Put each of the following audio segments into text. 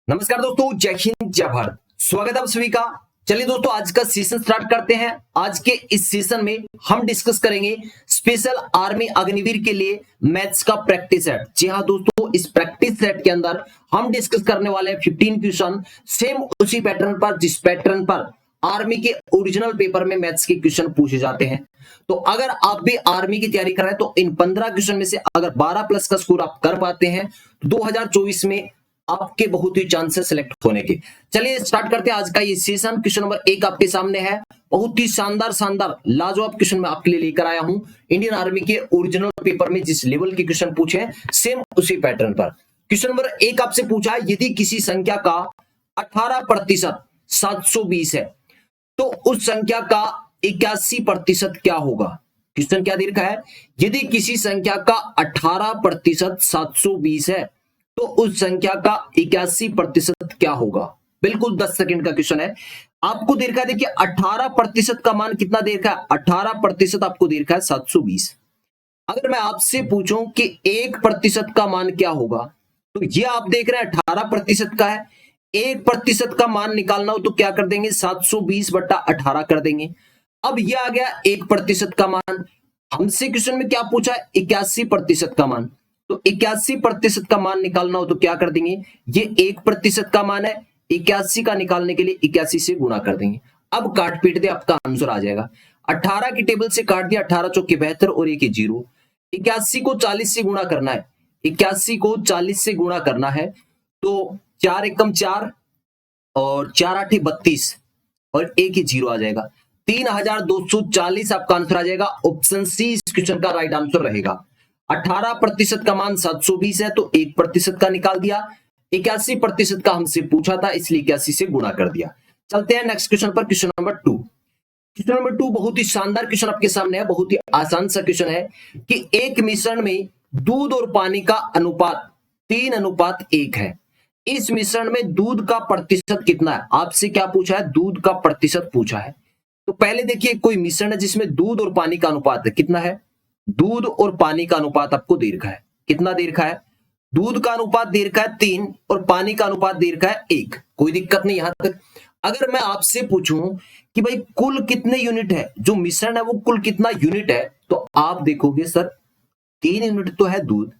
नमस्कार दोस्तों, जय हिंद जय भारत। स्वागत है आप सभी का। चलिए दोस्तों, आज का सेशन स्टार्ट करते हैं। आज के इस सेशन में हम डिस्कस करेंगे स्पेशल आर्मी अग्निवीर के लिए मैथ्स का प्रैक्टिस सेट। जी हाँ दोस्तों, इस प्रैक्टिस सेट के अंदर हम डिस्कस करने वाले हैं 15 क्वेश्चन सेम उसी पैटर्न पर जिस पैटर्न पर आर्मी के ओरिजिनल पेपर में मैथ्स के क्वेश्चन पूछे जाते हैं। तो अगर आप भी आर्मी की तैयारी कर रहे हैं तो इन 15 क्वेश्चन में से अगर 12 प्लस का स्कोर आप कर पाते हैं तो 2024 में आपके बहुत ही चांसेस सिलेक्ट होने के। चलिए स्टार्ट करते हैं आज का ये सेशन। क्वेश्चन नंबर 1 आपके सामने है। बहुत ही शानदार लाजवाब क्वेश्चन मैं आपके लिए लेकर आया हूं। इंडियन आर्मी के ओरिजिनल पेपर में जिस लेवल के क्वेश्चन पूछे हैं सेम उसी पैटर्न पर। क्वेश्चन नंबर 1 आपसे पूछा है, यदि किसी संख्या का 18% 720 है तो उस संख्या का 81% क्या होगा। क्वेश्चन क्या दे रखा है, यदि किसी संख्या का 18% 720 है तो उस संख्या का 81% क्या होगा। बिल्कुल 10 सेकंड का क्वेश्चन है। आपको दे रखा है, देखिए 18% का मान कितना दे रखा है, 18% आपको दे रखा है 720। अगर मैं आपसे पूछूं कि 1% का मान क्या होगा, तो ये आप देख रहे हैं 18% का है। 1% का मान निकालना हो तो क्या कर देंगे, 720/18 कर देंगे। अब ये आ गया 1% का मान। हमसे क्वेश्चन में क्या पूछा है, 81% का मान। तो 81% का मान निकालना हो तो क्या कर देंगे, ये 1% का मान है, 81 का निकालने के लिए 81 से गुणा कर देंगे। अब काट पीट दे, आपका आंसर आ जाएगा। 18 की टेबल से काट दिया, 18 चौके 72 और 1 0। 81 को 40 से गुणा करना है, 81 को 40 से गुणा करना है तो 4 एकम 4 और 4 8 32 और 1 0 आ जाएगा। 3240 आपका आंसर आ जाएगा। ऑप्शन सी इस क्वेश्चन का राइट आंसर रहेगा। 18% का मान 720 है तो 1% का निकाल दिया। 81% का हमसे पूछा था इसलिए 81 से गुणा कर दिया। चलते हैं नेक्स्ट क्वेश्चन पर। Question number 2। क्वेश्चन नंबर 2 बहुत ही शानदार क्वेश्चन आपके सामने है। बहुत ही आसान सा क्वेश्चन है कि एक मिश्रण में दूध और पानी का अनुपात 3:1 है। इस मिश्रण में दूध का प्रतिशत कितना है। आपसे क्या पूछा है, दूध का प्रतिशत पूछा है। तो पहले देखिए, कोई मिश्रण है जिसमें दूध और पानी का अनुपात है, कितना है, दूध और पानी का अनुपात आपको दे रखा है। कितना दे रखा है, दूध का अनुपात दे रखा है 3 और पानी का अनुपात दे रखा है 1। कोई दिक्कत नहीं यहां तक। अगर मैं आपसे पूछूं कि भाई कुल कितने यूनिट है, जो मिश्रण है वो कुल कितना यूनिट है, तो आप देखोगे सर 3 यूनिट तो है दूध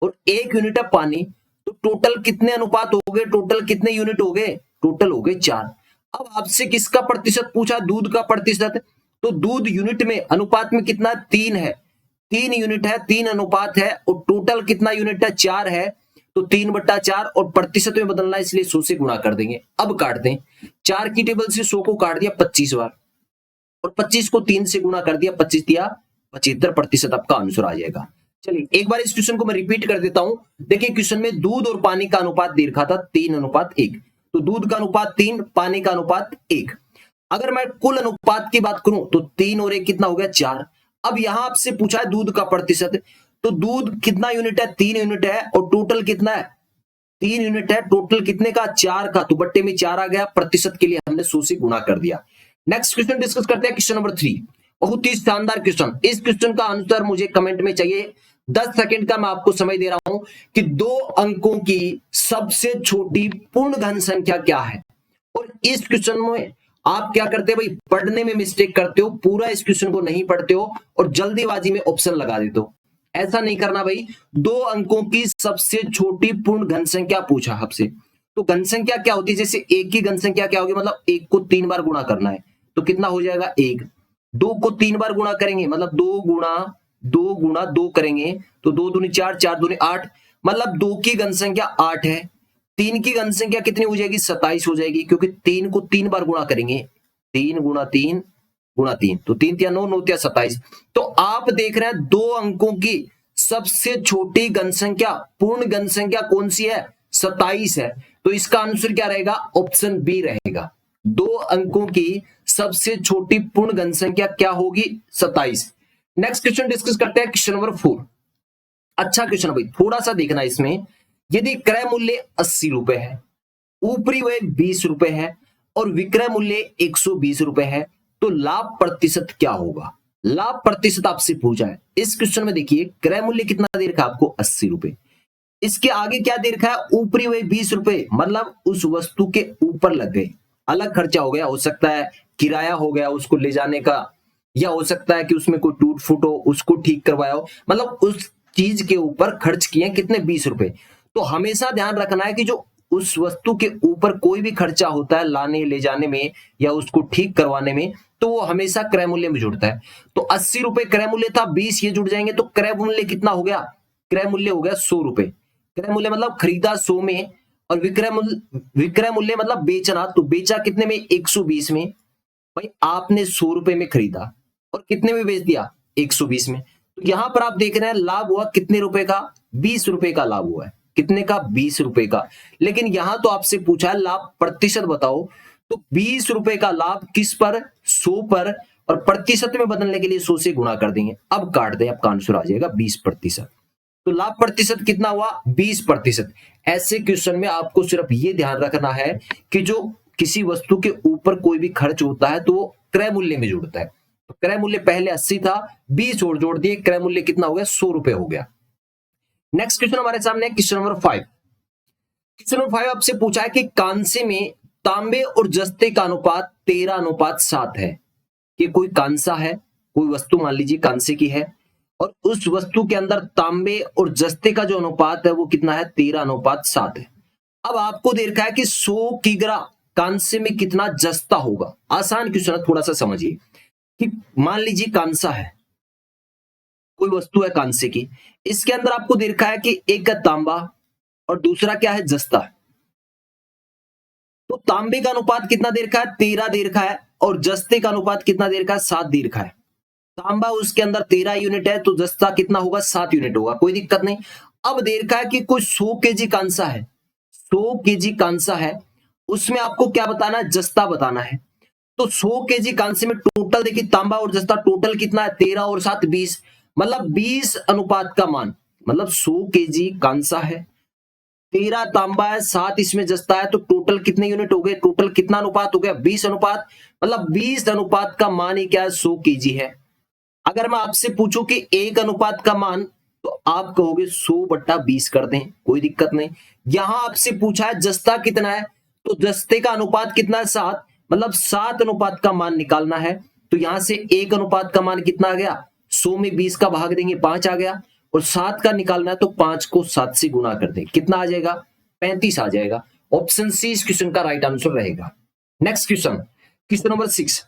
और 1 यूनिट है पानी, तो टोटल कितने अनुपात हो गए, टोटल कितने यूनिट हो गए, टोटल हो गए 4। अब आपसे किसका प्रतिशत पूछा, दूध का प्रतिशत। तो दूध यूनिट में अनुपात में कितना, 3 है, 3 यूनिट है, 3 अनुपात है और टोटल कितना यूनिट है, 4 है। तो 3/4 और प्रतिशत में बदलना है इसलिए 100 से गुणा कर देंगे। अब काट दें, 4 की टेबल से 100 को काट दिया 25 बार और 25 को 3 से गुणा कर दिया, 25 दिया 75% आपका आंसर आ जाएगा। चलिए एक बार इस क्वेश्चन को मैं रिपीट कर देता हूं। देखिए क्वेश्चन में दूध और पानी का अनुपात दे रखा था 3:1। तो दूध का अनुपात 3, पानी का अनुपात 1। अगर मैं कुल अनुपात की बात करूं तो 3 और 1 कितना हो गया, 4। अब यहां आपसे पूछा है दूध का प्रतिशत, तो दूध कितना यूनिट है, 3 यूनिट है और टोटल कितना है, 3 यूनिट है, टोटल कितने का, 4 का, तो बट्टे में 4 आ गया। प्रतिशत के लिए हमने 100 से गुणा कर दिया। नेक्स्ट क्वेश्चन डिस्कस करते हैं, क्वेश्चन नंबर 3। बहुत ही शानदार क्वेश्चन। इस क्वेश्चन का आंसर मुझे कमेंट में चाहिए। 10 सेकंड का मैं आपको समय दे रहा हूं कि 2 अंकों की सबसे छोटी पूर्ण घन संख्या क्या है। और इस क्वेश्चन में आप क्या करते हैं भाई, पढ़ने में मिस्टेक करते हो, पूरा इस क्वेश्चन को नहीं पढ़ते हो और जल्दीबाजी में ऑप्शन लगा देते हो। ऐसा नहीं करना भाई। 2 अंकों की सबसे छोटी पूर्ण घन संख्या पूछा आपसे, तो घन संख्या क्या होती है, जैसे 1 की घन संख्या क्या होगी, मतलब 1 को 3 बार गुणा करना है तो कितना हो जाएगा 1। 2 को 3 बार गुणा करेंगे मतलब 2 गुणा 2 करेंगे तो 2 दूनी 4, 4 दूनी 8, मतलब 2 की घन संख्या 8 है। 3 की घन संख्या कितनी हो जाएगी, 27 हो जाएगी, क्योंकि 3 को 3 बार गुणा करेंगे। 3 गुणा 3 गुणा 3, तो 3 तिया 9, 9 तिया 27। तो आप देख रहे हैं 2 अंकों की सबसे छोटी घन संख्या, पूर्ण घन संख्या कौन सी है, 27 है। तो इसका आंसर क्या रहेगा, ऑप्शन बी रहेगा। 2 अंकों की सबसे छोटी पूर्ण घन संख्या क्या होगी, 27। नेक्स्ट क्वेश्चन डिस्कस करते हैं, क्वेश्चन नंबर 4। अच्छा क्वेश्चन भाई, थोड़ा सा देखना इसमें। यदि क्रय मूल्य 80 रुपए है, ऊपरी व्यय 20 रुपए है और विक्रय मूल्य 120 रुपए है, तो लाभ प्रतिशत क्या होगा। लाभ प्रतिशत आपसे पूछा है। इस क्वेश्चन में देखिए क्रय मूल्य कितना दे रखा है आपको, 80 रुपए। इसके आगे क्या दे रखा है, ऊपरी वही 20 रुपए, मतलब उस वस्तु के ऊपर लग गए, अलग खर्चा हो गया, हो सकता है किराया हो गया उसको ले जाने का, या हो सकता है कि उसमें कोई टूट फूट हो उसको ठीक करवाया हो, मतलब उस चीज के ऊपर खर्च किए कितने, 20 रुपए। तो हमेशा ध्यान रखना है कि जो उस वस्तु के ऊपर कोई भी खर्चा होता है लाने ले जाने में या उसको ठीक करवाने में, तो वो हमेशा क्रय मूल्य में जुड़ता है। तो 80 रुपए क्रय मूल्य था, 20 ये जुड़ जाएंगे, तो क्रय मूल्य कितना हो गया, क्रय मूल्य हो गया 100 रुपए। क्रय मूल्य मतलब खरीदा 100 में, और विक्रय मूल्य मतलब बेचना, तो बेचा कितने में, 120 में। भाई आपने 100 रुपए में खरीदा और कितने में बेच दिया, 120 में। तो यहां पर आप देख रहे हैं लाभ हुआ कितने रुपए का, 20 रुपए का लाभ हुआ है। कितने का, 20 रुपए का। लेकिन यहां तो आपसे पूछा है लाभ प्रतिशत बताओ, तो 20 रुपए का लाभ किस पर, 100 पर, और प्रतिशत में बदलने के लिए 100 से गुणा कर देंगे। अब काट दें, आपका आंसर आ जाएगा 20%। तो लाभ प्रतिशत कितना हुआ, 20%। ऐसे क्वेश्चन में आपको सिर्फ ये ध्यान रखना है कि जो किसी वस्तु के ऊपर कोई भी खर्च होता है तो वो क्रय मूल्य में जुड़ता है। तो क्रय मूल्य पहले 80 था, 20 और जोड़ दिए, क्रय मूल्य कितना हो गया, 100 रुपए हो गया। नेक्स्ट क्वेश्चन हमारे सामने है क्वेश्चन नंबर 5। क्वेश्चन नंबर 5 आपसे पूछा है कि कांसे में तांबे और जस्ते का अनुपात 13:7 है। कि कोई कांसा है, कोई वस्तु मान लीजिए कांसे की है, और उस वस्तु के अंदर तांबे और जस्ते का जो अनुपात है वो कितना है, 13:7 है। अब आपको दे रखा है कि 100 किग्रा कांसे में कितना जस्ता होगा। आसान क्वेश्चन है, थोड़ा सा समझिए। कि मान लीजिए कांसा है, कोई वस्तु है कांसे की, इसके अंदर आपको दे रखा है कि एक का तांबा और दूसरा क्या है, जस्ता। तो तांबे का अनुपात कितना दे रखा है, 13 दे रखा है, और जस्ते का अनुपात कितना दे रखा है, 7 दे रखा है। तांबा उसके अंदर 13 यूनिट है, तो जस्ता कितना होगा, 7 यूनिट होगा, कोई दिक्कत नहीं। अब दे रखा है कि कोई 100 केजी कांसा है, 100 केजी कांसा है, उसमें आपको क्या बताना है, जस्ता बताना है। तो 100 केजी कांसे में टोटल देखिए तांबा और जस्ता टोटल कितना है, 13 और 7 20, मतलब 20 अनुपात का मान, मतलब 100 केजी कांसा है, 13 तांबा है, 7 इसमें जस्ता है, तो टोटल कितने यूनिट हो गए, टोटल कितना अनुपात हो गया, 20 अनुपात। मतलब 20 अनुपात का मान ही क्या है, 100 केजी है। अगर मैं आपसे पूछूं कि 1 अनुपात का मान, तो आप कहोगे 100/20 कर दें, कोई दिक्कत नहीं। यहां आपसे पूछा है जस्ता कितना है, तो जस्ते का अनुपात कितना है, 7, मतलब 7 अनुपात का मान निकालना है। तो यहां से 1 अनुपात का मान कितना आ गया, 100 में 20 का भाग देंगे, 5 आ गया, और 7 का निकालना है तो 5 को 7 से गुणा कर दें, कितना आ जाएगा, 35 आ जाएगा। ऑप्शन सी इस क्वेश्चन का राइट आंसर रहेगा। Next question, question number 6।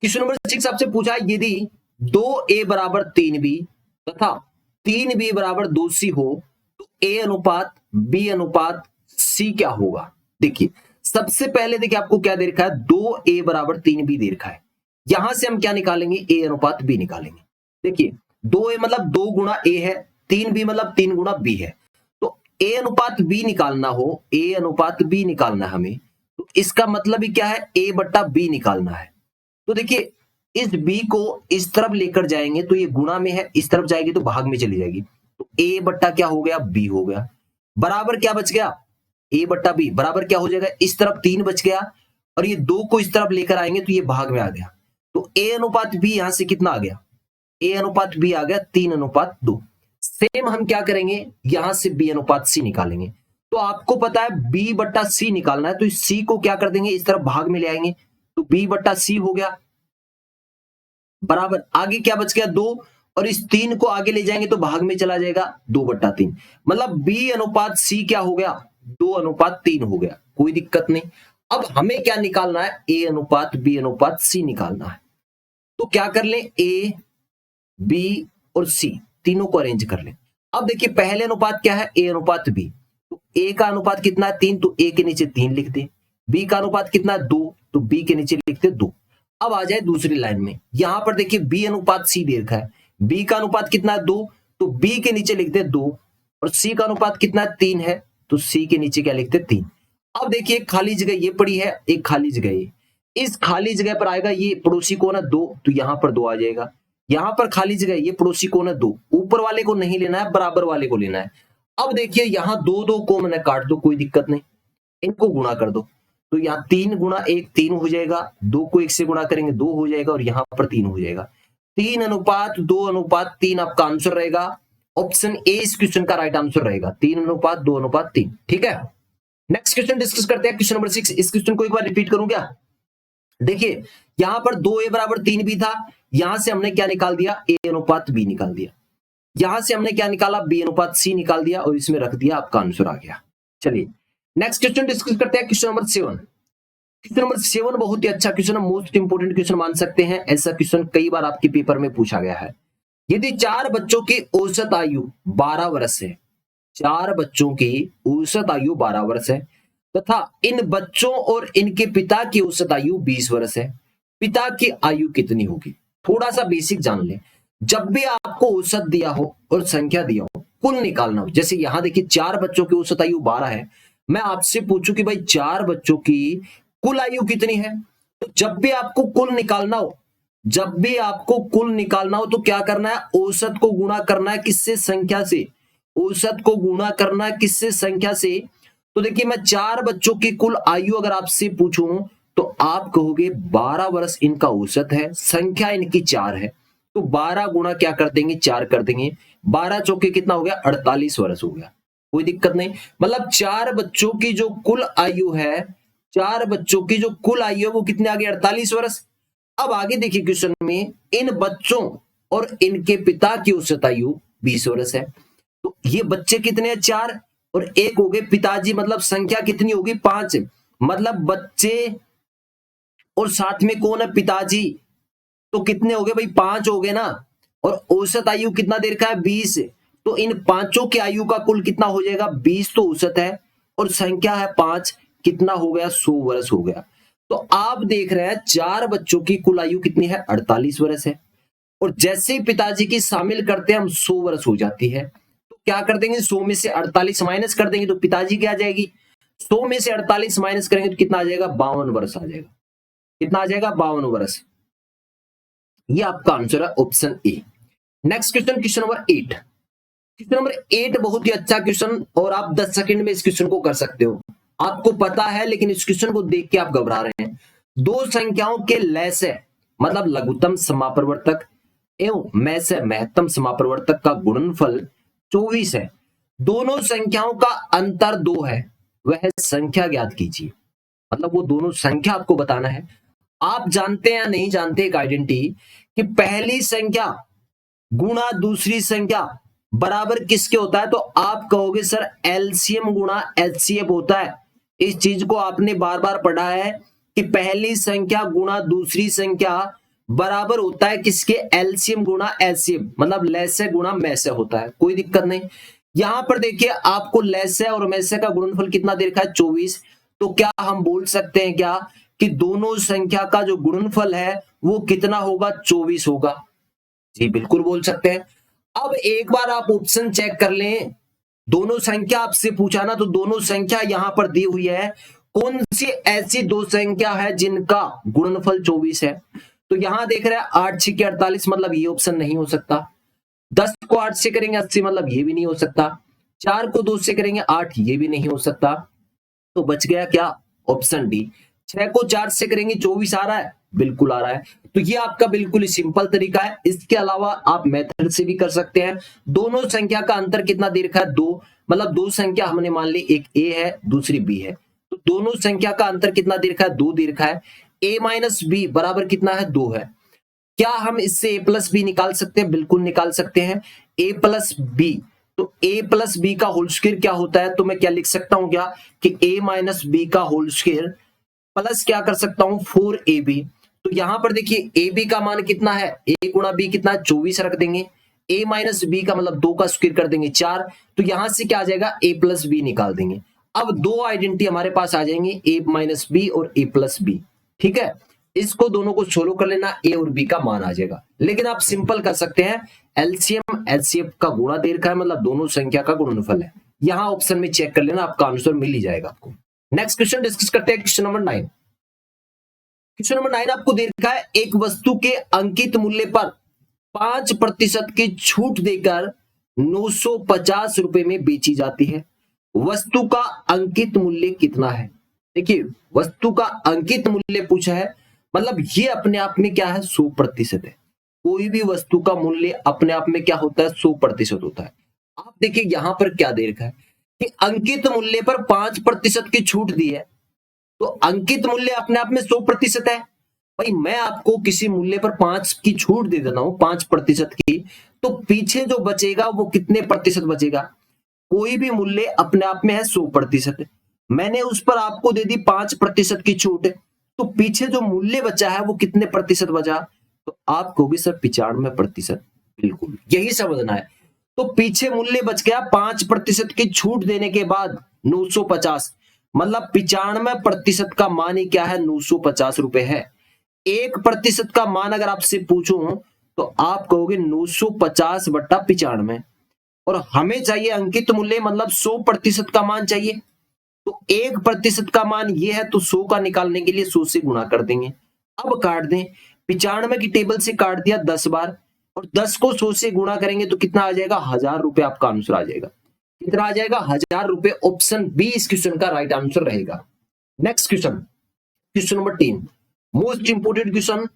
Question number 6 आपसे पूछा है यदि 2a बराबर 3b तथा 3b बराबर 2c हो तो a अनुपात b अनुपात c क्या होगा। देखिए सबसे पहले देखिए आपको क्या दे रखा है, 2a बराबर 3b दे रखा है। यहां से हम क्या निकालेंगे, a अनुपात b निकालेंगे। देखिए 2a मतलब 2 गुणा a है, 3b मतलब 3 गुणा b है। तो a अनुपात b निकालना हो, a अनुपात b निकालना है हमें, तो इसका मतलब ही क्या है, a/b निकालना है। तो देखिए इस b को इस तरफ लेकर जाएंगे तो ये गुणा में है, इस तरफ जाएगी तो भाग में चली जाएगी, तो a बट्टा क्या हो गया, b हो गया। बराबर क्या बच गया, a/b बराबर क्या हो जाएगा, इस तरफ 3 बच गया, और ये 2 को इस तरफ लेकर आएंगे तो ये भाग में आ गया। तो a अनुपात b यहां से कितना आ गया, a अनुपात b आ गया 3:2। सेम हम क्या करेंगे, यहां से b अनुपात c निकालेंगे। तो आपको पता है b/c निकालना है, तो इस c को क्या कर देंगे, इस तरफ भाग में ले आएंगे, तो b/c हो गया। बराबर आगे क्या बच गया, 2, और इस 3 को आगे ले जाएंगे तो भाग में चला जाएगा, 2/3। मतलब b अनुपात c क्या हो गया, 2:3 हो गया, कोई दिक्कत नहीं। अब हमें क्या निकालना है, a अनुपात b अनुपात c निकालना है। तो क्या कर लें, a b और c तीनों को अरेंज कर लें। अब देखिए पहले अनुपात क्या है, a अनुपात b, तो a का अनुपात कितना है, 3, तो a के नीचे 3 लिख दे। b का अनुपात कितना है, 2, तो b के नीचे लिखते 2। अब आ जाए दूसरी लाइन में, यहां पर देखिए b अनुपात c दे रखा है, b का अनुपात कितना है, 2, तो b के नीचे लिखते 2, और c का अनुपात कितना है, 3 है, तो c के नीचे क्या लिखते, 3। अब देखिए खाली जगह ये पड़ी है, एक खाली जगह ये, इस खाली जगह पर आएगा ये पड़ोसी कौन है, 2, तो यहां पर 2 आ जाएगा। यहां पर खाली जगह ये पड़ोसी कौन है, 2, ऊपर वाले को नहीं लेना है, बराबर वाले को लेना है। अब देखिए यहां 2 को मैंने काट दो, कोई दिक्कत नहीं, इनको गुणा कर दो, तो यहाँ 3 गुणा 1 3 हो जाएगा, 2 को 1 से गुणा करेंगे 2 हो जाएगा, और यहां पर 3 हो जाएगा। 3:2:3 आपका आंसर रहेगा। ऑप्शन ए इस क्वेश्चन का राइट आंसर रहेगा, 3:2:3। ठीक है, नेक्स्ट क्वेश्चन डिस्कस करते हैं, क्वेश्चन नंबर 6। इस क्वेश्चन को एक बार रिपीट करूं क्या? देखिए यहां पर 2a बराबर 3 भी था, यहां से हमने क्या निकाल दिया, a अनुपात b निकाल दिया, यहां से हमने क्या निकाला, b अनुपात c निकाल दिया और इसमें रख दिया, आपका आंसर आ गया। चलिए नेक्स्ट क्वेश्चन डिस्कस करते हैं, क्वेश्चन नंबर 7। क्वेश्चन नंबर 7 बहुत ही अच्छा क्वेश्चन है, मोस्ट इंपोर्टेंट क्वेश्चन मान सकते हैं, ऐसा क्वेश्चन कई बार आपके पेपर में पूछा गया है। यदि 4 बच्चों की औसत आयु 12 वर्ष है, 4 बच्चों की औसत आयु 12 वर्ष है तथा इन बच्चों और इनके पिता की औसत आयु 20 वर्ष है, पिता की आयु कितनी होगी? थोड़ा सा बेसिक जान लें। जब भी आपको औसत दिया हो और संख्या दिया हो, कुल निकालना हो, जैसे यहां देखिए 4 बच्चों की औसत आयु 12 है, मैं आपसे पूछूं कि भाई 4 बच्चों की कुल आयु कितनी है, तो जब भी आपको कुल निकालना हो, जब भी आपको कुल निकालना हो तो क्या करना है, औसत को गुणा करना है किससे, संख्या से। औसत को गुणा करना है किससे, संख्या से। तो देखिए मैं 4 बच्चों की कुल आयु अगर आपसे पूछूं तो आप कहोगे 12 वर्ष इनका औसत है, संख्या इनकी 4 है, तो 12 गुणा क्या कर देंगे, 4 कर देंगे, 12 चौके कितना हो गया, 48 वर्ष हो गया। कोई दिक्कत नहीं, मतलब 4 बच्चों की जो कुल आयु है, 4 बच्चों की जो कुल आयु है वो कितने आ गए, 48 वर्ष। अब आगे देखिए क्वेश्चन में, इन बच्चों और इनके पिता की औसत आयु 20 वर्ष है, तो ये बच्चे कितने हैं, 4 और 1 हो गए पिताजी, मतलब संख्या कितनी होगी, 5, मतलब बच्चे और साथ में कौन है, पिताजी, तो कितने हो गए भाई, 5 हो गए ना। और औसत आयु कितना दे रखा है, 20, तो इन पांचों की आयु का कुल कितना हो जाएगा, 20 तो औसत है और संख्या है 5, कितना हो गया, 100 वर्ष हो गया। तो आप देख रहे हैं 4 बच्चों की कुल आयु कितनी है, 48 वर्ष है, और जैसे ही पिताजी की शामिल करते हैं हम 100 वर्ष हो जाती है, तो क्या कर देंगे, 100 में से 48 माइनस कर देंगे तो पिताजी क्या आ जाएगी, 100 में से 48 माइनस करेंगे तो कितना आ जाएगा, 52 वर्ष आ जाएगा। कितना आ जाएगा, 52 वर्ष। ये आपका आंसर है option A. Next question, question number 8। Question number 8 बहुत ही अच्छा क्वेश्चन, और आप 10 सेकंड में इस क्वेश्चन को कर सकते हो, आपको पता है, लेकिन इस क्वेश्चन को देख के आप घबरा रहे हैं। दो संख्याओं के लय मतलब लघुत्तम समापरिवर्तक एवं मैं से महत्तम समापरिवर्तक का गुणनफल 24 है, दोनों संख्याओं का अंतर 2 है, वह संख्या ज्ञात कीजिए। मतलब वो दोनों संख्या आपको बताना है। आप जानते हैं या नहीं जानते एक आइडेंटिटी कि पहली संख्या गुणा दूसरी संख्या बराबर किसके होता है, तो आप कहोगे सर एलसीएम गुणा एचसीएफ होता है। इस चीज को आपने बार बार पढ़ा है कि पहली संख्या गुणा दूसरी संख्या बराबर होता है किसके, एलसीएम गुणा एचसीएफ, मतलब लैसे गुणा मैसे होता है। कोई दिक्कत नहीं। यहां पर देखिए आपको लैसे और मैसे का गुणनफल कितना दे रखा है, 24। तो क्या हम बोल सकते हैं क्या कि दोनों संख्या का जो गुणनफल है वो कितना होगा, 24 होगा? जी बिल्कुल बोल सकते हैं। अब एक बार आप ऑप्शन चेक कर लें, दोनों संख्या आपसे पूछा ना, तो दोनों संख्या यहां पर दी हुई है, कौन सी ऐसी दो संख्या है जिनका गुणनफल 24 है। तो यहां देख रहे हैं 8 6 के 48, मतलब ये ऑप्शन नहीं हो सकता। 10 को 8 से करेंगे 80, मतलब ये भी नहीं हो सकता। 4 को 2 से करेंगे 8, ये भी नहीं हो सकता। तो बच गया क्या, ऑप्शन डी। 6 को 4 से करेंगे 24 आ रहा है, बिल्कुल आ रहा है। तो ये आपका बिल्कुल ही सिंपल तरीका है। इसके अलावा आप मेथड से भी कर सकते हैं। दोनों संख्या का अंतर कितना दे रखा है, 2, मतलब दो संख्या हमने मान ली, एक ए है दूसरी बी है, तो दोनों संख्या का अंतर कितना दे रखा है, 2 दे रखा है। ए माइनस बी बराबर कितना है, 2 है। क्या हम इससे ए प्लस बी निकाल सकते हैं, बिल्कुल निकाल सकते हैं। ए प्लस बी, तो ए प्लस बी का होल स्क्वायर क्या होता है, तो मैं क्या लिख सकता हूं क्या कि ए माइनस बी का होल स्क्वायर प्लस क्या कर सकता हूं, 4ab। तो यहां पर देखिए ए बी का मान कितना है, ए गुणा बी कितना है, 24 रख देंगे। ए माइनस बी का मतलब 2 का स्क्वायर कर देंगे 4, तो यहां से क्या आ जाएगा, ए प्लस बी निकाल देंगे। अब दो आइडेंटिटी हमारे पास आ जाएंगे, ए माइनस बी और ए प्लस बी। ठीक है, इसको दोनों को सोल्व कर लेना, ए और बी का मान आ जाएगा। लेकिन आप सिंपल कर सकते हैं, एलसीएम एचसीएफ का गुणा दे रखा है, मतलब दोनों संख्या का गुणनफल है। यहां ऑप्शन में चेक कर लेना, आपका आंसर मिल ही जाएगा आपको। नेक्स्ट क्वेश्चन डिस्कस करते हैं, क्वेश्चन नंबर 9। क्वेश्चन नंबर 9 आपको दे रखा है, एक वस्तु के अंकित मूल्य पर 5% की छूट देकर 950 रुपए में बेची जाती है, वस्तु का अंकित मूल्य कितना है। देखिए वस्तु का अंकित मूल्य पूछा है, मतलब ये अपने आप में क्या है, 100% है। कोई भी वस्तु का मूल्य अपने आप में क्या होता है, 100% होता है। आप देखिए यहां पर क्या दे रखा है कि अंकित मूल्य पर 5% की छूट दी है। तो अंकित मूल्य अपने आप में 100% है। भाई मैं आपको किसी मूल्य पर 5 की छूट दे देता हूं, 5% की, तो पीछे जो बचेगा वो कितने प्रतिशत बचेगा? कोई भी मूल्य अपने आप में है 100%। मैंने उस पर आपको दे दी 5% की छूट, तो पीछे जो मूल्य बचा है वो कितने प्रतिशत बचा? तो आप कहोगे सर 95%। बिल्कुल यही समझना है। तो पीछे मूल्य बच गया 5% की छूट देने के बाद 950, मतलब 95% का मान ही क्या है? 950 रुपए है। 1% का मान अगर आपसे पूछूं तो आप कहोगे 950 बट्टा 95, और हमें चाहिए अंकित मूल्य, मतलब 100% का मान चाहिए। तो 1% का मान ये है, तो 100 का निकालने के लिए 100 से गुणा कर देंगे। अब काट दें, 95 की टेबल से काट दिया 10 बार, और 10 को 100 से गुणा करेंगे तो कितना आ जाएगा? 1000 रुपए आपका आंसर आ जाएगा। कितना आ जाएगा? 1000 रुपए। ऑप्शन बी इस क्वेश्चन का राइट आंसर रहेगा। Next question, question number 3, most important question,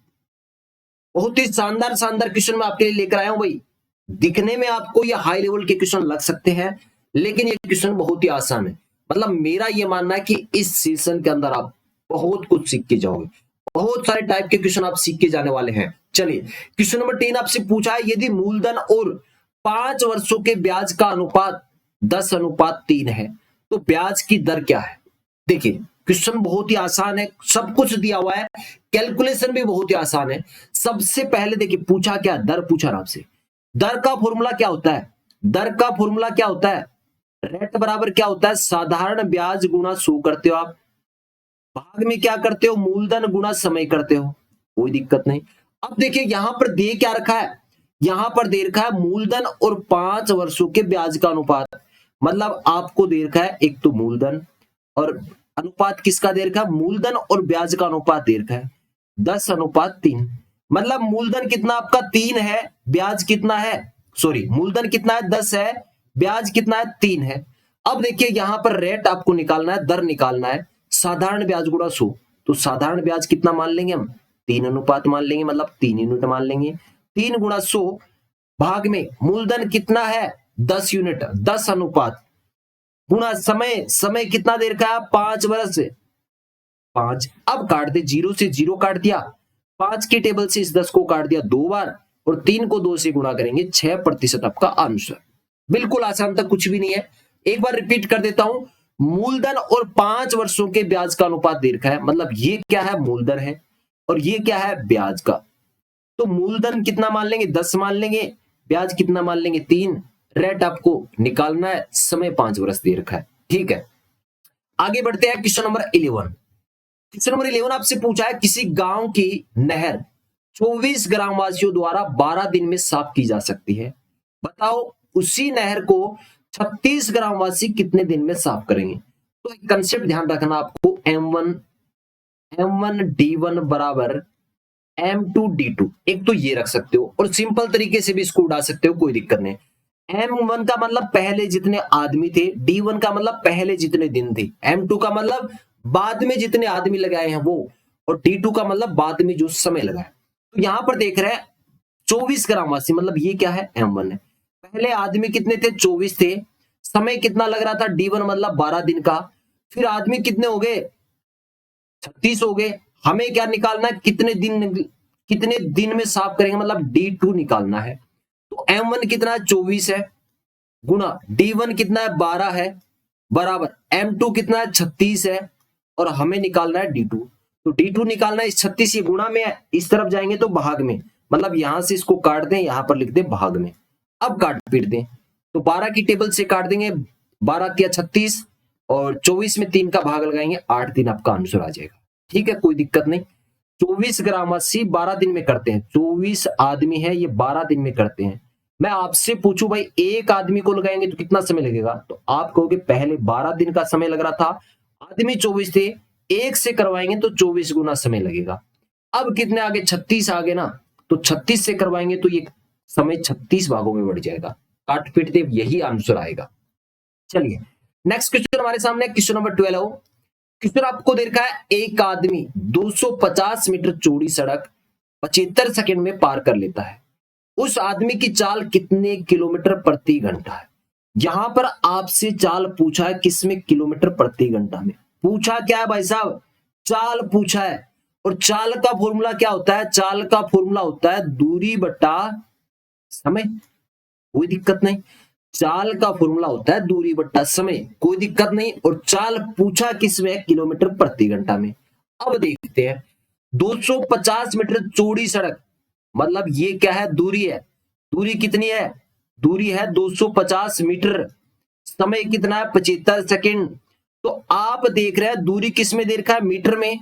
बहुत ही शानदार शानदार क्वेश्चन मैं आपके लिए लेकर आया हूं भाई। दिखने में आपको ये हाई लेवल के क्वेश्चन लग सकते हैं, लेकिन ये क्वेश्चन बहुत ही आसान है। मतलब मेरा ये मानना है कि इस सेशन के अंदर आप बहुत कुछ सीख के जाओगे। बहुत सारे टाइप के क्वेश्चन आप सीख के जाने वाले हैं। चलिए, क्वेश्चन नंबर 3 आपसे पूछा है, यदि मूलधन और 5 वर्षों के ब्याज का अनुपात 10:3 है, तो ब्याज की दर क्या है? देखिए क्वेश्चन बहुत ही आसान है, सब कुछ दिया हुआ है, कैलकुलेशन भी बहुत ही आसान है। सबसे पहले देखिए पूछा क्या? दर पूछा ना आपसे। दर का फॉर्मूला क्या होता है? दर का फॉर्मूला क्या होता है? रेट बराबर क्या होता है? साधारण ब्याज गुणा 100 करते हो आप, भाग में क्या करते हो? मूलधन गुणा समय करते हो, कोई दिक्कत नहीं। अब देखिए यहां पर दे क्या रखा है? यहां पर दे रखा है मूलधन और 5 वर्षों के ब्याज का अनुपात। मतलब आपको दे रखा है एक तो मूलधन, और अनुपात किसका दे रखा है? मूलधन और ब्याज का अनुपात दे रखा है 10:3। मतलब मूलधन कितना आपका 3 है, ब्याज कितना है? सॉरी, मूलधन कितना है? 10 है, ब्याज कितना है? 3 है। अब देखिए यहां पर रेट आपको निकालना है, दर निकालना है, साधारण ब्याज गुणा 100। तो साधारण ब्याज कितना मान लेंगे हम? 3 मान लेंगे, मतलब 3 यूनिट मान लेंगे। 3 गुणा 100 भाग में मूलधन कितना है? 10 यूनिट, 10:, गुणा समय, समय कितना देर का है? 5 वर्ष, 5। अब काट दे, 0 से 0 काट दिया, 5 की टेबल से इस 10 को काट दिया 2 बार, और 3 को 2 से गुणा करेंगे, 6% आपका आंसर। बिल्कुल आसान था, कुछ भी नहीं है। एक बार रिपीट कर देता हूं, मूलधन और 5 वर्षों के ब्याज का अनुपात दे रखा है। मतलब ये क्या है? मूलधन है, और ये क्या है? ब्याज का। तो मूलधन कितना मान लेंगे? 10 मान लेंगे, ब्याज कितना मान लेंगे? 3। रेट आपको निकालना है, समय 5 वर्ष दे रखा है। ठीक है, आगे बढ़ते हैं। क्वेश्चन नंबर 11, क्वेश्चन नंबर 11 आपसे पूछा है, किसी गांव की नहर 24 ग्रामवासियों द्वारा 12 दिन में साफ की जा सकती है। बताओ उसी नहर को 36 ग्रामवासी कितने दिन में साफ करेंगे? तो एक कंसेप्ट ध्यान रखना आपको, M1 D1 बराबर M2 D2। एक तो ये रख सकते हो, और सिंपल तरीके से भी इसको उड़ा सकते हो, कोई दिक्कत नहीं। M1 का मतलब पहले जितने आदमी थे, D1 का मतलब पहले जितने दिन थे, M2 का मतलब बाद में जितने आदमी लगाए हैं वो, और D2 का मतलब बाद में जो समय लगा है। तो यहां पर देख रहे हैं 24 ग्रामवासी, मतलब ये क्या है? M1 है। पहले आदमी कितने थे? 24 थे। समय कितना लग रहा था? D1 मतलब 12 दिन का। फिर आदमी कितने हो गए? 36 हो गए। हमें क्या निकालना है? कितने दिन में साफ करेंगे, मतलब D2 निकालना है। तो M1 कितना है? 24 है, गुणा D1 कितना है? 12 है, बराबर M2 कितना है? 36 है, और हमें निकालना है D2। तो D2 निकालना है, इस 36 ये गुणा में है, इस तरफ जाएंगे तो भाग में, मतलब यहां से इसको काट दें, यहां पर लिख दें भाग में। अब काट पीट दें, तो 12 की टेबल से काट देंगे, 12 तिया 36, और 24 में 3 का भाग लगाएंगे, 8 दिन आपका आंसर आ जाएगा। ठीक है, कोई दिक्कत नहीं। 24 ग्रामवासी 12 दिन में करते हैं, 24 आदमी है, ये 12 दिन में करते हैं। मैं आपसे पूछूं भाई, एक आदमी को लगाएंगे तो कितना समय लगेगा? तो आप कहोगे पहले 12 दिन का समय लग रहा था, आदमी 24 थे, एक से करवाएंगे तो 24 गुना समय लगेगा। अब कितने आगे? 36 आगे ना, तो 36 से करवाएंगे तो ये समय 36 भागों में बढ़ जाएगा। काट पीट दे, यही आंसर आएगा। चलिए नेक्स्ट क्वेश्चन हमारे सामने, क्वेश्चन नंबर 12। क्वेश्चन आपको दे रखा है, एक आदमी 250 मीटर चौड़ी सड़क 75 सेकंड में पार कर लेता है। उस आदमी की चाल कितने किलोमीटर प्रति घंटा है? यहां पर आपसे चाल पूछा है किसमें, किलोमीटर प्रति घंटा में। पूछा क्या है भाई साहब, चाल पूछा है। और चाल का फॉर्मूला क्या होता है, चाल का फॉर्मूला होता है दूरी बटा समय। कोई दिक्कत नहीं, चाल का फॉर्मूला होता है दूरी बट्टा समय, कोई दिक्कत नहीं। और चाल पूछा किसमें, किलोमीटर प्रति घंटा में। अब देखते हैं 250 मीटर चौड़ी सड़क, मतलब ये क्या है, दूरी है। दूरी कितनी है, दूरी है 250 मीटर। समय कितना है, 75 सेकंड। तो आप देख रहे हैं दूरी किस में दे रखा है, मीटर में,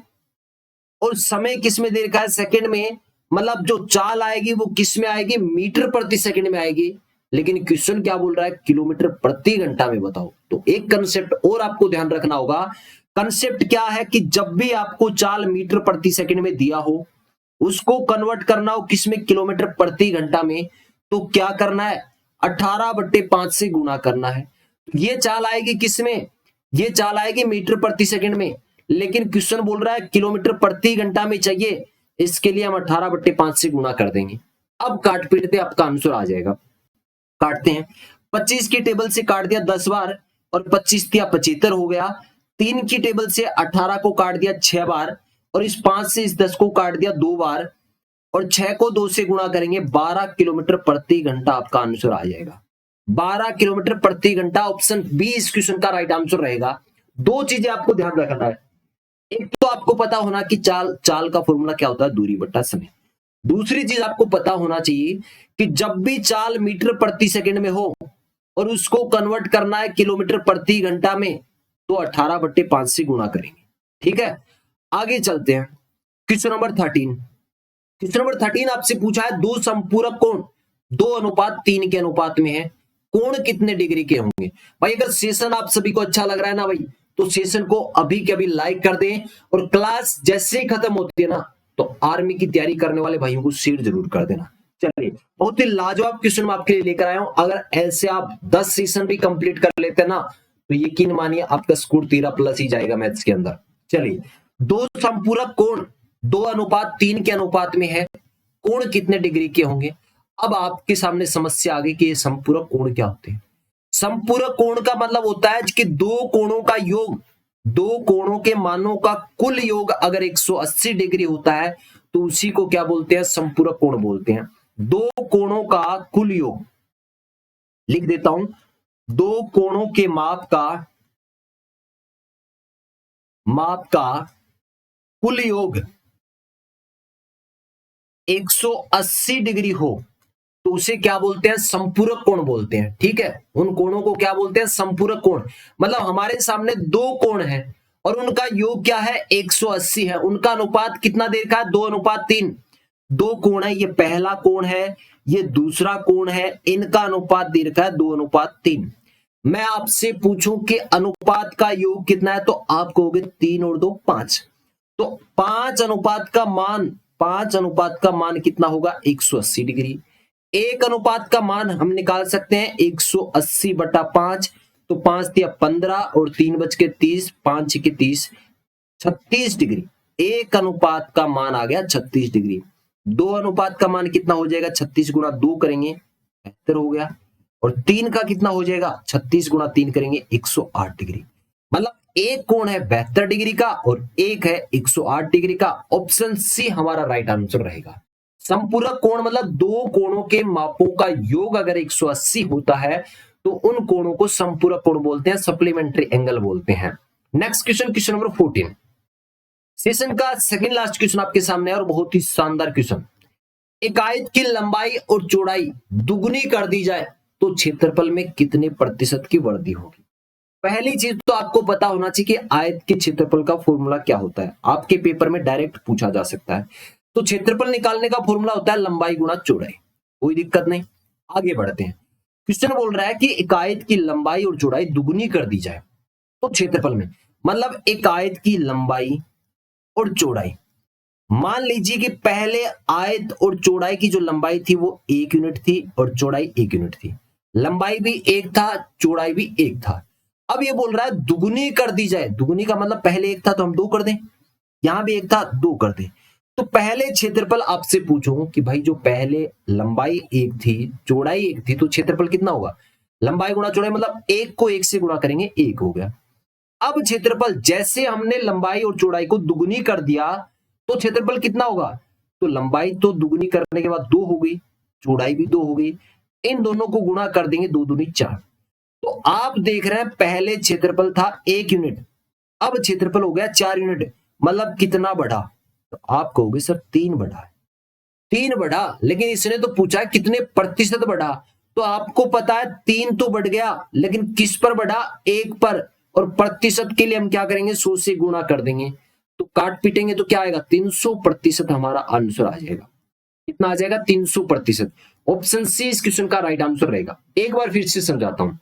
और समय किस में दे रखा है, सेकंड में। मतलब जो चाल आएगी वो किस में आएगी, मीटर प्रति सेकंड में आएगी। लेकिन क्वेश्चन क्या बोल रहा है, किलोमीटर प्रति घंटा में बताओ। तो एक कंसेप्ट और आपको ध्यान रखना होगा। कंसेप्ट क्या है कि जब भी आपको चाल मीटर प्रति सेकंड में दिया हो, उसको कन्वर्ट करना हो किसमें, किलोमीटर प्रति घंटा में, तो क्या करना है, 18/5 से गुणा करना है। ये चाल आएगी किसमें, ये चाल आएगी मीटर प्रति सेकंड में। लेकिन क्वेश्चन बोल रहा है किलोमीटर प्रति घंटा में चाहिए, इसके लिए हम 18/5 से गुणा कर देंगे। अब काट पीटते आपका आंसर आ जाएगा। काटते हैं, 25 की टेबल से काट दिया 10 बार, और 25 दिया 75 हो गया। 3 की टेबल से 18 को काट दिया 6 बार, और इस 5 से इस 10 को काट दिया 2 बार, और 6 को 2 से गुणा करेंगे, 12 किलोमीटर प्रति घंटा आपका आंसर आ जाएगा। 12 किलोमीटर प्रति घंटा, ऑप्शन बी इस क्वेश्चन का राइट आंसर रहेगा। दो चीजें आपको ध्यान रखना है, एक तो आपको पता होना कि चाल का फॉर्मूला क्या होता है, दूरी बट्टा समय। दूसरी चीज आपको पता होना चाहिए कि जब भी चाल मीटर प्रति सेकंड में हो और उसको कन्वर्ट करना है किलोमीटर प्रति घंटा में, तो 18/5 से गुणा करेंगे। ठीक है, आगे चलते हैं। Question number 13। क्वेश्चन नंबर 13 आपसे पूछा है दो संपूरक कोण 2:3 के अनुपात में है, कोण कितने डिग्री के होंगे। भाई अगर सेशन आप सभी को अच्छा लग रहा है ना भाई, तो सेशन को अभी के अभी लाइक कर दें, और क्लास जैसे ही खत्म होती है ना, तो आर्मी की तैयारी करने वाले भाइयों को शेयर जरूर कर देना। चलिए, बहुत ही लाजवाब क्वेश्चन मैं आपके लिए लेकर आया हूं। अगर ऐसे आप 10 सेशन भी कंप्लीट कर लेते हैं ना, तो यकीन मानिए आपका स्कोर 13+ ही जाएगा मैथ्स के अंदर। चलिए, दो संपूरक कोण 2:3 के अनुपात में है, कोण कितने डिग्री के होंगे। अब आपके सामने समस्या आ गई कि ये संपूरक कोण क्या होते हैं। संपूरक कोण का मतलब होता है कि दो कोणों का योग, दो कोणों के मानों का कुल योग अगर 180 डिग्री होता है, तो उसी को क्या बोलते हैं, संपूरक कोण बोलते हैं। दो कोणों का कुल योग, लिख देता हूं, दो कोणों के माप का कुल योग 180 डिग्री हो, तो उसे क्या बोलते हैं, संपूरक कोण बोलते हैं। ठीक है, उन कोणों को क्या बोलते हैं, संपूरक कोण। मतलब हमारे सामने दो कोण हैं और उनका योग क्या है, 180 है। उनका अनुपात कितना दे रखा है, 2:3। दो कोण है, ये पहला कोण है, ये दूसरा कोण है, इनका अनुपात दे रखा है 2:3। मैं आपसे पूछूं कि अनुपात का योग कितना है, तो आप कहोगे 3 और 2 5। तो 5 अनुपात का मान कितना होगा, 180 डिग्री। एक अनुपात का मान हम निकाल सकते हैं 180/5, तो 5 दिया 15 और 3 बच के 30, 5 6 30, 36 डिग्री। एक अनुपात का मान आ गया 36 डिग्री। दो अनुपात का मान कितना हो जाएगा, 36 गुणा 2 करेंगे 72 हो गया। और 3 का कितना हो जाएगा, 36 गुणा 3 करेंगे 108 डिग्री। मतलब एक कोण है 72 डिग्री का और एक है 108 डिग्री का। ऑप्शन सी हमारा राइट आंसर रहेगा। संपूरक कोण मतलब दो कोणों के मापों का योग अगर 180 होता है, तो उन कोणों को संपूरक कोण बोलते हैं, सप्लीमेंट्री एंगल बोलते हैं। Next question, question number 14। Session का सेकंड लास्ट क्वेश्चन आपके सामने है और बहुत ही शानदार क्वेश्चन। एक आयत की लंबाई और चौड़ाई दुगुनी कर दी जाए तो क्षेत्रफल में कितने प्रतिशत की वृद्धि होगी। पहली चीज तो आपको पता होना चाहिए कि आयत के क्षेत्रफल का फॉर्मूला क्या होता है। आपके पेपर में डायरेक्ट पूछा जा सकता है। तो क्षेत्रफल निकालने का फॉर्मूला होता है लंबाई गुणा चौड़ाई। कोई दिक्कत नहीं, आगे बढ़ते हैं। क्वेश्चन बोल रहा है कि एक आयत की लंबाई और चौड़ाई दुगुनी कर दी जाए तो क्षेत्रफल में, मतलब एक आयत की लंबाई और चौड़ाई, मान लीजिए कि पहले आयत और चौड़ाई की जो लंबाई थी वो 1 यूनिट थी और चौड़ाई 1 यूनिट थी। लंबाई भी 1 था, चौड़ाई भी 1 था। अब ये बोल रहा है दुगुनी कर दी जाए। दुगुनी का मतलब पहले 1 था तो हम 2 कर दें, यहां भी 1 था 2 कर दें। तो पहले क्षेत्रफल आपसे पूछूं कि भाई जो पहले लंबाई 1 थी, चौड़ाई 1 थी, तो क्षेत्रफल कितना होगा। लंबाई गुणा चौड़ाई मतलब 1 को 1 से गुणा करेंगे 1 हो गया। अब क्षेत्रफल, जैसे हमने लंबाई और चौड़ाई को दुगुनी कर दिया तो क्षेत्रफल कितना होगा, तो लंबाई तो दुगुनी करने के बाद 2 हो गई, चौड़ाई भी 2 हो गई, इन दोनों को गुणा कर देंगे 2 दूनी 4। तो आप देख रहे हैं पहले क्षेत्रफल था 1 यूनिट, अब क्षेत्रफल हो गया 4 यूनिट, मतलब कितना बढ़ा, तो आप कहोगे सर 3 बढ़ा है। 3 बढ़ा, लेकिन इसने तो पूछा है कितने प्रतिशत बढ़ा, तो आपको पता है 3 तो बढ़ गया, लेकिन किस पर बढ़ा, 1 पर, और प्रतिशत के लिए हम क्या करेंगे 100 से गुणा कर देंगे, तो काट पीटेंगे तो क्या आएगा 300% हमारा आंसर आ जाएगा। कितना आ जाएगा 300%। ऑप्शन सी इस क्वेश्चन का राइट आंसर रहेगा। एक बार फिर से समझाता हूं,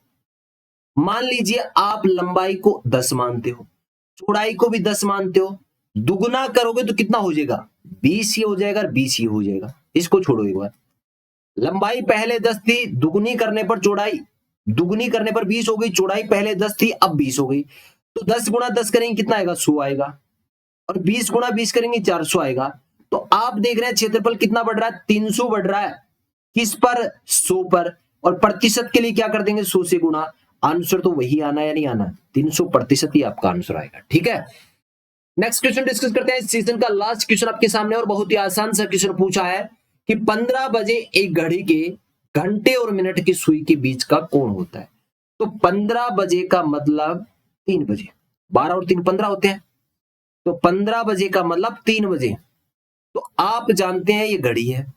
मान लीजिए आप लंबाई को 10 मानते हो, चौड़ाई को भी 10 मानते हो, दुगुना करोगे तो कितना हो जाएगा 20 ही हो जाएगा, 20 ही हो जाएगा। इसको छोड़ो एक बार, लंबाई पहले 10 थी, दुगुनी करने पर चौड़ाई, दुगुनी करने पर 20 हो गई, चौड़ाई पहले 10 थी अब 20 हो गई, तो 10 गुणा 10 करेंगे कितना आएगा 100 आएगा, और 20 गुणा 20 करेंगे 400 आएगा। तो आप देख रहे हैं क्षेत्रफल कितना बढ़ रहा है 300 बढ़ रहा है, किस पर 100 पर, और प्रतिशत के लिए क्या कर देंगे 100 से गुणा, आंसर तो वही आना या नहीं आना, 300% ही आपका आंसर आएगा। ठीक है, नेक्स्ट क्वेश्चन डिस्कस करते हैं। इस सीजन का लास्ट क्वेश्चन आपके सामने और बहुत ही आसान सा क्वेश्चन पूछा है कि 15 बजे एक घड़ी के घंटे और मिनट की सुई के बीच का कोण होता है। तो 15 बजे का मतलब 3 बजे, 12 और 3 15 होते हैं, तो 15 बजे का मतलब 3 बजे। तो आप जानते हैं ये घड़ी है,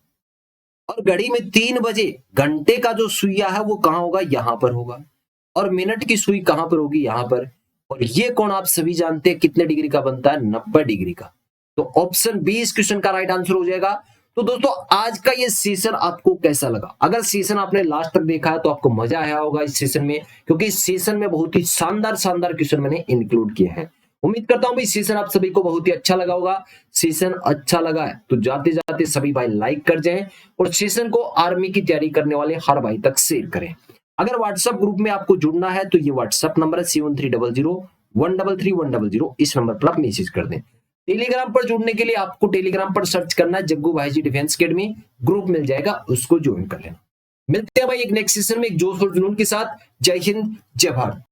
और घड़ी में 3 बजे घंटे का जो सुइया है वो कहां होगा, यहां पर होगा, और मिनट की सुई कहां पर होगी, यहां पर। और ये कोण आप सभी जानते हैं कितने डिग्री का बनता है, 90 डिग्री का। तो ऑप्शन बी इस क्वेश्चन का राइट आंसर हो जाएगा। तो दोस्तों आज का ये सेशन आपको कैसा लगा, अगर सेशन आपने लास्ट तक देखा है तो आपको मजा आया होगा इस सेशन में, क्योंकि इस सेशन में बहुत ही शानदार शानदार क्वेश्चन मैंने इंक्लूड किए हैं। उम्मीद करता हूं भाई सेशन आप सभी को बहुत ही अच्छा लगा होगा। सेशन अच्छा लगा है तो जाते जाते सभी भाई लाइक कर जाएं, और सेशन को आर्मी की तैयारी करने वाले हर भाई तक शेयर करें। अगर व्हाट्सएप ग्रुप में आपको जुड़ना है तो ये व्हाट्सएप नंबर है 7300133100, इस नंबर पर आप मैसेज कर दें। टेलीग्राम पर जुड़ने के लिए आपको टेलीग्राम पर सर्च करना है जग्गू भाई जी डिफेंस अकेडमी, ग्रुप मिल जाएगा, उसको ज्वाइन कर लेना। मिलते हैं भाई एक नेक्स्ट सेशन में एक जोश और जुनून के साथ। जय हिंद, जय भारत।